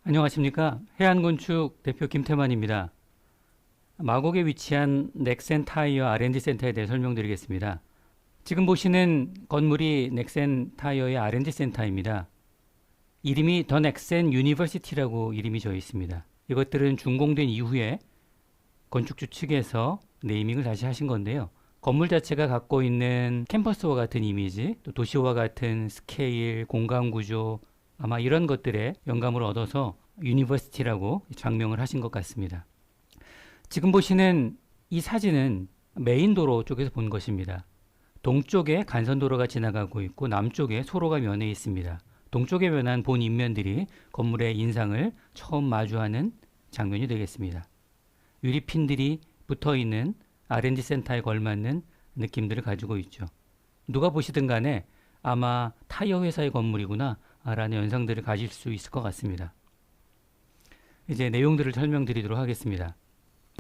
안녕하십니까. 해안건축 대표 김태만입니다. 마곡에 위치한 넥센 타이어 R&D 센터에 대해 설명드리겠습니다. 지금 보시는 건물이 넥센 타이어의 R&D 센터입니다. 이름이 더 넥센 유니버시티라고 이름이 되어 있습니다. 이것들은 준공된 이후에 건축주 측에서 네이밍을 다시 하신 건데요. 건물 자체가 갖고 있는 캠퍼스와 같은 이미지, 또 도시와 같은 스케일, 공간 구조, 아마 이런 것들에 영감을 얻어서 유니버시티라고 장명을 하신 것 같습니다. 지금 보시는 이 사진은 메인 도로 쪽에서 본 것입니다. 동쪽에 간선도로가 지나가고 있고 남쪽에 소로가 면해 있습니다. 동쪽에 면한 본 인면들이 건물의 인상을 처음 마주하는 장면이 되겠습니다. 유리핀들이 붙어있는 R&D 센터에 걸맞는 느낌들을 가지고 있죠. 누가 보시든 간에 아마 타이어 회사의 건물이구나 라는 연상들을 가질 수 있을 것 같습니다. 이제 내용들을 설명드리도록 하겠습니다.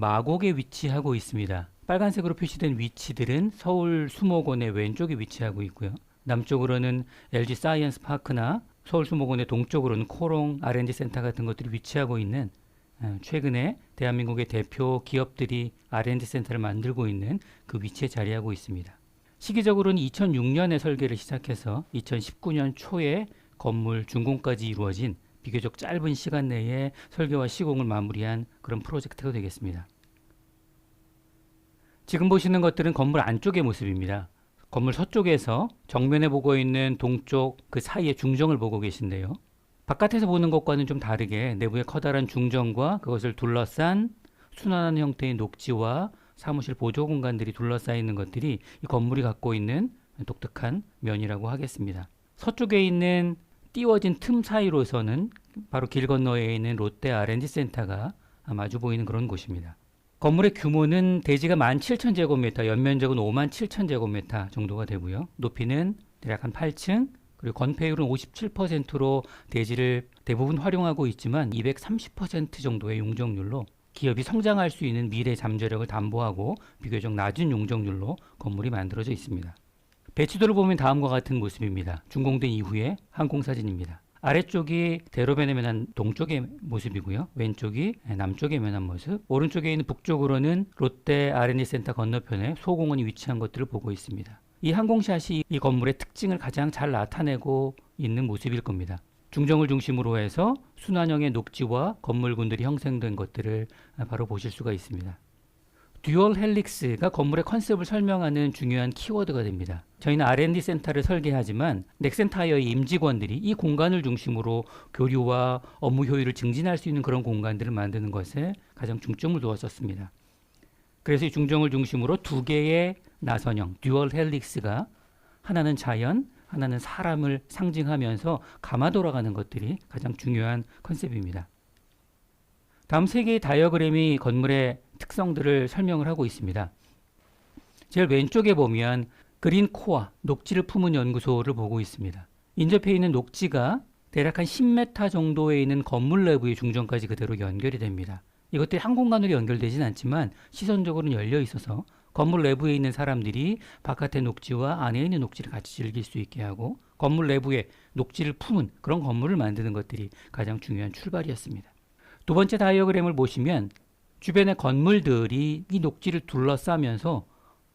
마곡에 위치하고 있습니다. 빨간색으로 표시된 위치들은 서울 수목원의 왼쪽에 위치하고 있고요. 남쪽으로는 LG 사이언스 파크나 서울 수목원의 동쪽으로는 코롱 R&D 센터 같은 것들이 위치하고 있는 최근에 대한민국의 대표 기업들이 R&D 센터를 만들고 있는 그 위치에 자리하고 있습니다. 시기적으로는 2006년에 설계를 시작해서 2019년 초에 건물 준공까지 이루어진 비교적 짧은 시간 내에 설계와 시공을 마무리한 그런 프로젝트가 되겠습니다. 지금 보시는 것들은 건물 안쪽의 모습입니다. 건물 서쪽에서 정면에 보고 있는 동쪽 그 사이의 중정을 보고 계신데요. 바깥에서 보는 것과는 좀 다르게 내부의 커다란 중정과 그것을 둘러싼 순환한 형태의 녹지와 사무실 보조 공간들이 둘러싸여 있는 것들이 이 건물이 갖고 있는 독특한 면이라고 하겠습니다. 서쪽에 있는 띄워진 틈 사이로서는 바로 길 건너에 있는 롯데 R&D 센터가 마주 보이는 그런 곳입니다. 건물의 규모는 대지가 17,000제곱미터, 연면적은 57,000제곱미터 정도가 되고요. 높이는 대략 한 8층, 그리고 건폐율은 57%로 대지를 대부분 활용하고 있지만 230% 정도의 용적률로 기업이 성장할 수 있는 미래 잠재력을 담보하고 비교적 낮은 용적률로 건물이 만들어져 있습니다. 배치도를 보면 다음과 같은 모습입니다. 준공된 이후의 항공사진입니다. 아래쪽이 대로변에 면한 동쪽의 모습이고요. 왼쪽이 남쪽에 면한 모습. 오른쪽에 있는 북쪽으로는 롯데 R&D 센터 건너편에 소공원이 위치한 것들을 보고 있습니다. 이 항공샷이 이 건물의 특징을 가장 잘 나타내고 있는 모습일 겁니다. 중정을 중심으로 해서 순환형의 녹지와 건물군들이 형성된 것들을 바로 보실 수가 있습니다. 듀얼 헬릭스가 건물의 컨셉을 설명하는 중요한 키워드가 됩니다. 저희는 R&D 센터를 설계하지만 넥센 타이어의 임직원들이 이 공간을 중심으로 교류와 업무 효율을 증진할 수 있는 그런 공간들을 만드는 것에 가장 중점을 두었었습니다. 그래서 이 중정을 중심으로 두 개의 나선형 듀얼 헬릭스가 하나는 자연, 하나는 사람을 상징하면서 감아 돌아가는 것들이 가장 중요한 컨셉입니다. 다음 세 개의 다이어그램이 건물의 특성들을 설명을 하고 있습니다. 제일 왼쪽에 보면 그린 코어, 녹지를 품은 연구소를 보고 있습니다. 인접해 있는 녹지가 대략 한 10m 정도에 있는 건물 내부의 중정까지 그대로 연결이 됩니다. 이것들이 한 공간으로 연결되진 않지만 시선적으로는 열려 있어서 건물 내부에 있는 사람들이 바깥의 녹지와 안에 있는 녹지를 같이 즐길 수 있게 하고 건물 내부에 녹지를 품은 그런 건물을 만드는 것들이 가장 중요한 출발이었습니다. 두 번째 다이어그램을 보시면 주변의 건물들이 이 녹지를 둘러싸면서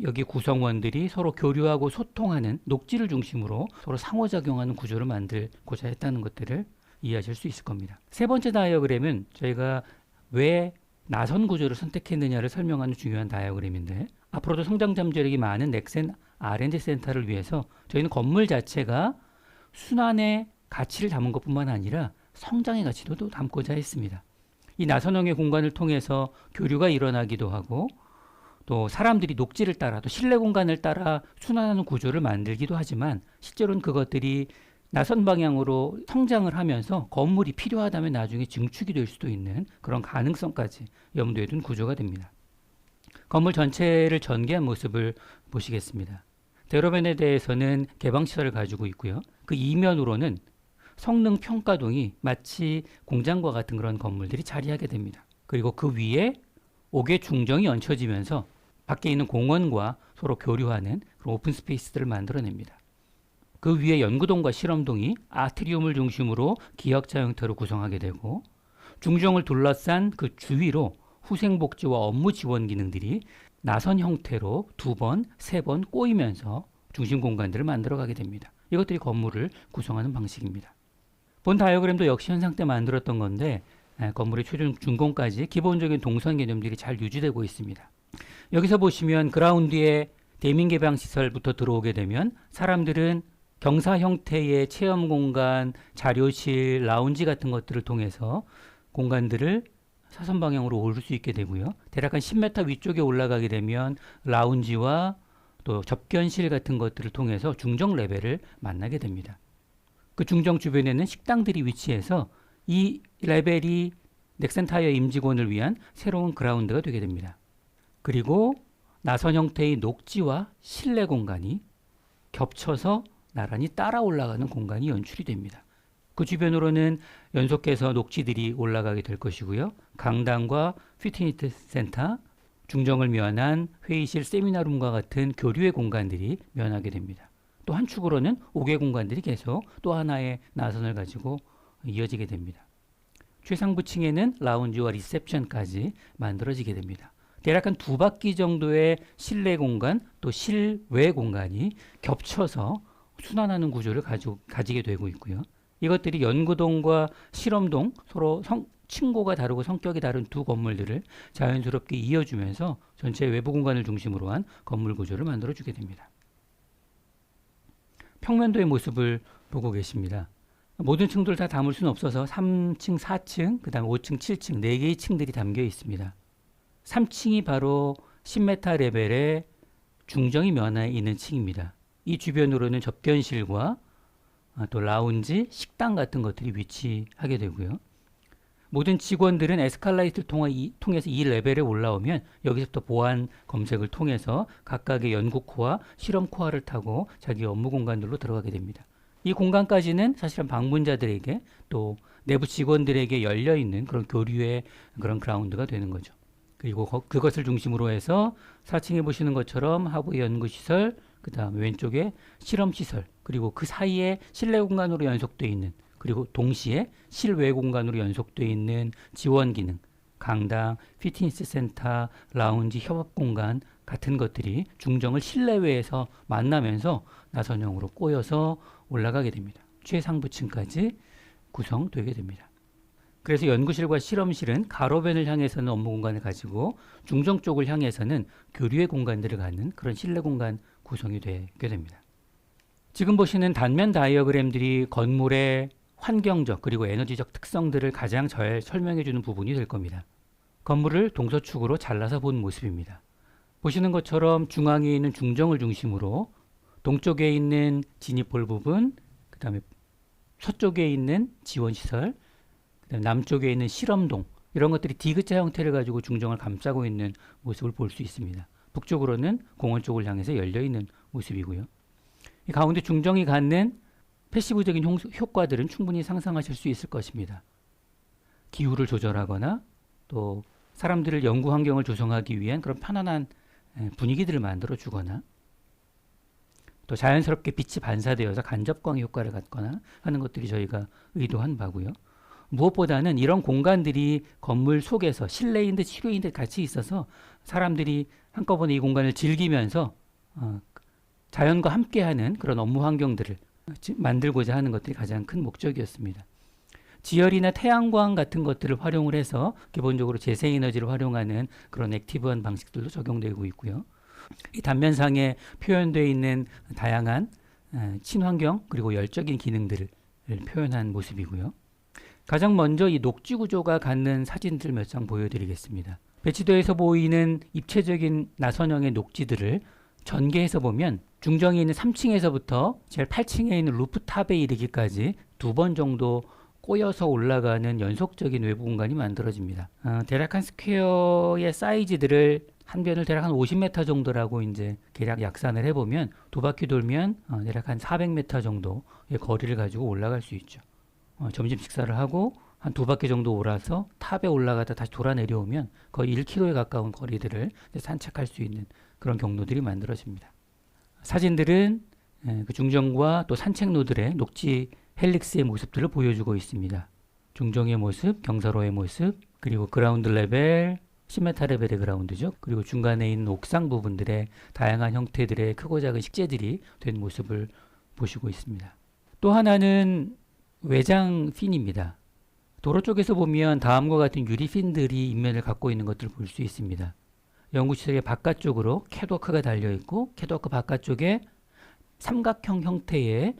여기 구성원들이 서로 교류하고 소통하는 녹지를 중심으로 서로 상호작용하는 구조를 만들고자 했다는 것들을 이해하실 수 있을 겁니다. 세 번째 다이어그램은 저희가 왜 나선 구조를 선택했느냐를 설명하는 중요한 다이어그램인데 앞으로도 성장 잠재력이 많은 넥센 R&D 센터를 위해서 저희는 건물 자체가 순환의 가치를 담은 것뿐만 아니라 성장의 가치도 담고자 했습니다. 이 나선형의 공간을 통해서 교류가 일어나기도 하고 또 사람들이 녹지를 따라 또 실내 공간을 따라 순환하는 구조를 만들기도 하지만 실제로는 그것들이 나선 방향으로 성장을 하면서 건물이 필요하다면 나중에 증축이 될 수도 있는 그런 가능성까지 염두에 둔 구조가 됩니다. 건물 전체를 전개한 모습을 보시겠습니다. 대로변에 대해서는 개방시설을 가지고 있고요. 그 이면으로는 성능 평가동이 마치 공장과 같은 그런 건물들이 자리하게 됩니다. 그리고 그 위에 옥의 중정이 얹혀지면서 밖에 있는 공원과 서로 교류하는 그런 오픈 스페이스들을 만들어냅니다. 그 위에 연구동과 실험동이 아트리움을 중심으로 기역자 형태로 구성하게 되고 중정을 둘러싼 그 주위로 후생복지와 업무 지원 기능들이 나선 형태로 2번, 3번 꼬이면서 중심 공간들을 만들어가게 됩니다. 이것들이 건물을 구성하는 방식입니다. 본 다이어그램도 역시 현상 때 만들었던 건데 건물의 최종 준공까지 기본적인 동선 개념들이 잘 유지되고 있습니다. 여기서 보시면 그라운드에 대민 개방 시설부터 들어오게 되면 사람들은 경사 형태의 체험 공간, 자료실, 라운지 같은 것들을 통해서 공간들을 사선 방향으로 올 수 있게 되고요. 대략 한 10m 위쪽에 올라가게 되면 라운지와 또 접견실 같은 것들을 통해서 중정 레벨을 만나게 됩니다. 그 중정 주변에는 식당들이 위치해서 이 레벨이 넥센타이어 임직원을 위한 새로운 그라운드가 되게 됩니다. 그리고 나선 형태의 녹지와 실내 공간이 겹쳐서 나란히 따라 올라가는 공간이 연출이 됩니다. 그 주변으로는 연속해서 녹지들이 올라가게 될 것이고요. 강당과 피트니스 센터, 중정을 면한 회의실, 세미나룸과 같은 교류의 공간들이 면하게 됩니다. 또 한 축으로는 옥외 공간들이 계속 또 하나의 나선을 가지고 이어지게 됩니다. 최상부층에는 라운지와 리셉션까지 만들어지게 됩니다. 대략 한 2바퀴 정도의 실내 공간 또 실외 공간이 겹쳐서 순환하는 구조를 가지게 되고 있고요. 이것들이 연구동과 실험동 서로 층고가 다르고 성격이 다른 두 건물들을 자연스럽게 이어주면서 전체 외부 공간을 중심으로 한 건물 구조를 만들어주게 됩니다. 평면도의 모습을 보고 계십니다. 모든 층들을 다 담을 수는 없어서 3층, 4층, 그 다음 5층, 7층, 4개의 층들이 담겨 있습니다. 3층이 바로 10m 레벨의 중정이 면하에 있는 층입니다. 이 주변으로는 접견실과 또 라운지, 식당 같은 것들이 위치하게 되고요. 모든 직원들은 에스컬레이터를 통해서 이 레벨에 올라오면 여기서부터 보안 검색을 통해서 각각의 연구 코어, 실험 코어를 타고 자기 업무 공간들로 들어가게 됩니다. 이 공간까지는 사실은 방문자들에게 또 내부 직원들에게 열려있는 그런 교류의 그런 그라운드가 되는 거죠. 그리고 그것을 중심으로 해서 4층에 보시는 것처럼 하부 연구시설, 그 다음 왼쪽에 실험시설, 그리고 그 사이에 실내 공간으로 연속되어 있는, 그리고 동시에 실외 공간으로 연속되어 있는 지원 기능, 강당, 피트니스 센터, 라운지, 협업 공간 같은 것들이 중정을 실내외에서 만나면서 나선형으로 꼬여서 올라가게 됩니다. 최상부층까지 구성되게 됩니다. 그래서 연구실과 실험실은 가로변을 향해서는 업무 공간을 가지고 중정 쪽을 향해서는 교류의 공간들을 갖는 그런 실내 공간 구성이 되게 됩니다. 지금 보시는 단면 다이어그램들이 건물의 환경적 그리고 에너지적 특성들을 가장 잘 설명해 주는 부분이 될 겁니다. 건물을 동서축으로 잘라서 본 모습입니다. 보시는 것처럼 중앙에 있는 중정을 중심으로 동쪽에 있는 진입홀 부분, 그 다음에 서쪽에 있는 지원시설, 그다음에 남쪽에 있는 실험동, 이런 것들이 D자 형태를 가지고 중정을 감싸고 있는 모습을 볼 수 있습니다. 북쪽으로는 공원 쪽을 향해서 열려있는 모습이고요. 이 가운데 중정이 갖는 패시브적인 효과들은 충분히 상상하실 수 있을 것입니다. 기후를 조절하거나 또 사람들을 연구 환경을 조성하기 위한 그런 편안한 분위기들을 만들어 주거나 또 자연스럽게 빛이 반사되어서 간접광의 효과를 갖거나 하는 것들이 저희가 의도한 바고요. 무엇보다는 이런 공간들이 건물 속에서 실내인 듯 실외인 듯 같이 있어서 사람들이 한꺼번에 이 공간을 즐기면서 자연과 함께하는 그런 업무 환경들을 만들고자 하는 것들이 가장 큰 목적이었습니다. 지열이나 태양광 같은 것들을 활용을 해서 기본적으로 재생에너지를 활용하는 그런 액티브한 방식들도 적용되고 있고요. 이 단면상에 표현되어 있는 다양한 친환경 그리고 열적인 기능들을 표현한 모습이고요. 가장 먼저 이 녹지 구조가 갖는 사진들 몇 장 보여드리겠습니다. 배치도에서 보이는 입체적인 나선형의 녹지들을 전개해서 보면 중정에 있는 3층에서부터 제일 8층에 있는 루프탑에 이르기까지 2번 정도 꼬여서 올라가는 연속적인 외부 공간이 만들어집니다. 대략 한 스퀘어의 사이즈들을 한 변을 대략 한 50m 정도라고 이제 대략 약산을 해보면 2바퀴 돌면 대략 한 400m 정도의 거리를 가지고 올라갈 수 있죠. 점심 식사를 하고 한 두 바퀴 정도 올아서 탑에 올라가다 다시 돌아 내려오면 거의 1km에 가까운 거리들을 산책할 수 있는 그런 경로들이 만들어집니다. 사진들은 그 중정과 또 산책로들의 녹지 헬릭스의 모습들을 보여주고 있습니다. 중정의 모습, 경사로의 모습, 그리고 그라운드 레벨, 10m 레벨의 그라운드죠. 그리고 중간에 있는 옥상 부분들의 다양한 형태들의 크고 작은 식재들이 된 모습을 보시고 있습니다. 또 하나는 외장 핀입니다. 도로 쪽에서 보면 다음과 같은 유리 핀들이 인면을 갖고 있는 것들을 볼 수 있습니다. 연구시설의 바깥쪽으로 캣워크가 달려있고 캣워크 바깥쪽에 삼각형 형태의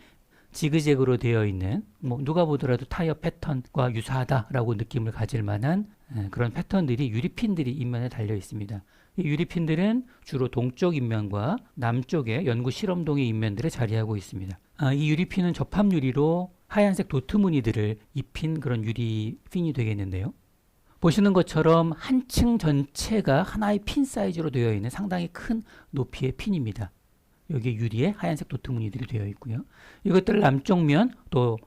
지그재그로 되어 있는 누가 보더라도 타이어 패턴과 유사하다라고 느낌을 가질 만한 그런 패턴들이 유리핀들이 인면에 달려 있습니다. 이 유리핀들은 주로 동쪽 인면과 남쪽의 연구 실험동의 인면들에 자리하고 있습니다. 이 유리핀은 접합 유리로 하얀색 도트 무늬들을 입힌 그런 유리핀이 되겠는데요. 보시는 것처럼 한 층 전체가 하나의 핀 사이즈로 되어 있는 상당히 큰 높이의 핀입니다. 여기 유리에 하얀색 도트 무늬들이 되어 있고요. 이것들 남쪽 면 또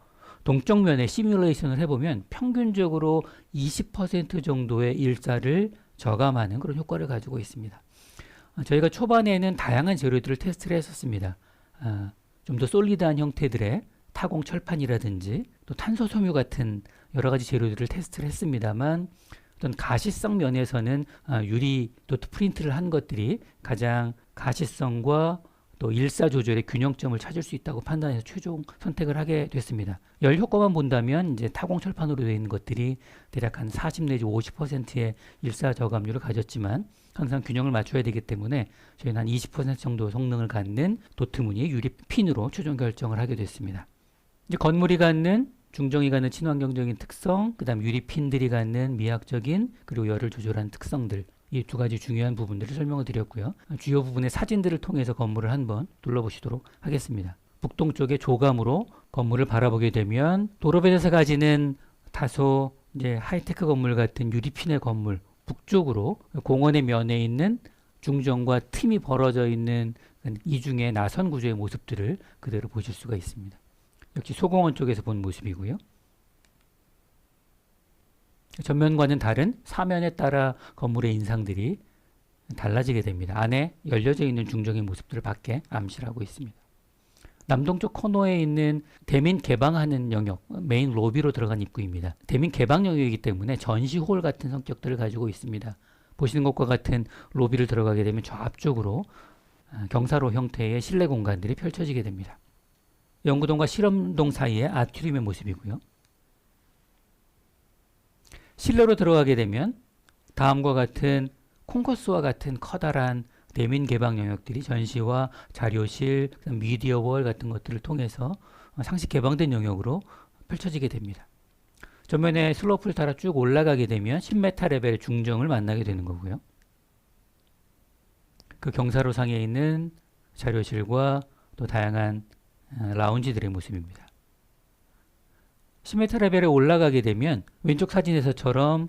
동쪽 면에 시뮬레이션을 해보면 평균적으로 20% 정도의 일자를 저감하는 그런 효과를 가지고 있습니다. 저희가 초반에는 다양한 재료들을 테스트를 했었습니다. 좀 더 솔리드한 형태들의 타공 철판이라든지 또 탄소 섬유 같은 여러 가지 재료들을 테스트를 했습니다만 어떤 가시성 면에서는 유리 도트 프린트를 한 것들이 가장 가시성과 또 일사 조절의 균형점을 찾을 수 있다고 판단해서 최종 선택을 하게 됐습니다. 열 효과만 본다면 이제 타공 철판으로 되어 있는 것들이 대략 한 40 내지 50%의 일사 저감률을 가졌지만 항상 균형을 맞춰야 되기 때문에 저희는 한 20% 정도 성능을 갖는 도트 무늬의 유리 핀으로 최종 결정을 하게 됐습니다. 이제 건물이 갖는 중정이 갖는 친환경적인 특성, 그 다음 유리핀들이 갖는 미학적인 그리고 열을 조절하는 특성들, 이 두 가지 중요한 부분들을 설명을 드렸고요. 주요 부분의 사진들을 통해서 건물을 한번 둘러보시도록 하겠습니다. 북동쪽의 조감으로 건물을 바라보게 되면 도로변에서 가지는 다소 이제 하이테크 건물 같은 유리핀의 건물, 북쪽으로 공원의 면에 있는 중정과 틈이 벌어져 있는 이중의 나선 구조의 모습들을 그대로 보실 수가 있습니다. 역시 소공원 쪽에서 본 모습이고요. 전면과는 다른 사면에 따라 건물의 인상들이 달라지게 됩니다. 안에 열려져 있는 중정의 모습들을 밖에 암시를 하고 있습니다. 남동쪽 코너에 있는 대민 개방하는 영역, 메인 로비로 들어간 입구입니다. 대민 개방 영역이기 때문에 전시홀 같은 성격들을 가지고 있습니다. 보시는 것과 같은 로비를 들어가게 되면 저 앞쪽으로 경사로 형태의 실내 공간들이 펼쳐지게 됩니다. 연구동과 실험동 사이의 아트리움의 모습이고요. 실내로 들어가게 되면 다음과 같은 콩코스와 같은 커다란 대민 개방 영역들이 전시와 자료실, 미디어월 같은 것들을 통해서 상시 개방된 영역으로 펼쳐지게 됩니다. 전면에 슬로프를 따라 쭉 올라가게 되면 10m 레벨의 중정을 만나게 되는 거고요. 그 경사로 상에 있는 자료실과 또 다양한 라운지들의 모습입니다. 10m 레벨에 올라가게 되면 왼쪽 사진에서처럼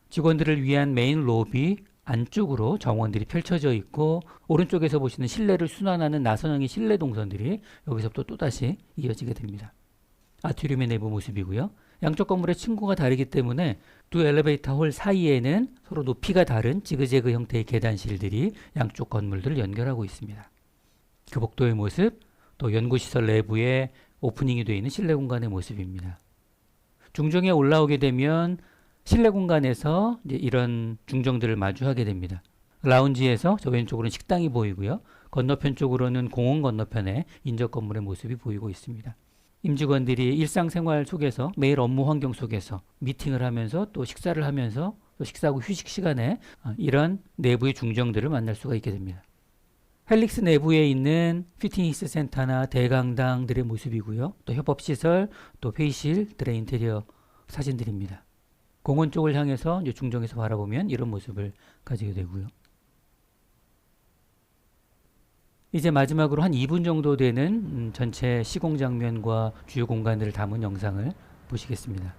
직원들을 위한 메인 로비 안쪽으로 정원들이 펼쳐져 있고 오른쪽에서 보시는 실내를 순환하는 나선형의 실내 동선들이 여기서부터 또다시 이어지게 됩니다. 아트리움의 내부 모습이고요. 양쪽 건물의 층고가 다르기 때문에 두 엘리베이터 홀 사이에는 서로 높이가 다른 지그재그 형태의 계단실들이 양쪽 건물들을 연결하고 있습니다. 그 복도의 모습, 또 연구시설 내부에 오프닝이 되어 있는 실내 공간의 모습입니다. 중정에 올라오게 되면 실내 공간에서 이제 이런 중정들을 마주하게 됩니다. 라운지에서 저 왼쪽으로는 식당이 보이고요. 건너편 쪽으로는 공원 건너편에 인접 건물의 모습이 보이고 있습니다. 임직원들이 일상생활 속에서 매일 업무 환경 속에서 미팅을 하면서 또 식사를 하면서 또 식사하고 휴식 시간에 이런 내부의 중정들을 만날 수가 있게 됩니다. 헬릭스 내부에 있는 피트니스 센터나 대강당들의 모습이고요. 또 협업시설, 또 회의실들의 인테리어 사진들입니다. 공원 쪽을 향해서 이제 중정에서 바라보면 이런 모습을 가지게 되고요. 이제 마지막으로 한 2분 정도 되는 전체 시공 장면과 주요 공간들을 담은 영상을 보시겠습니다.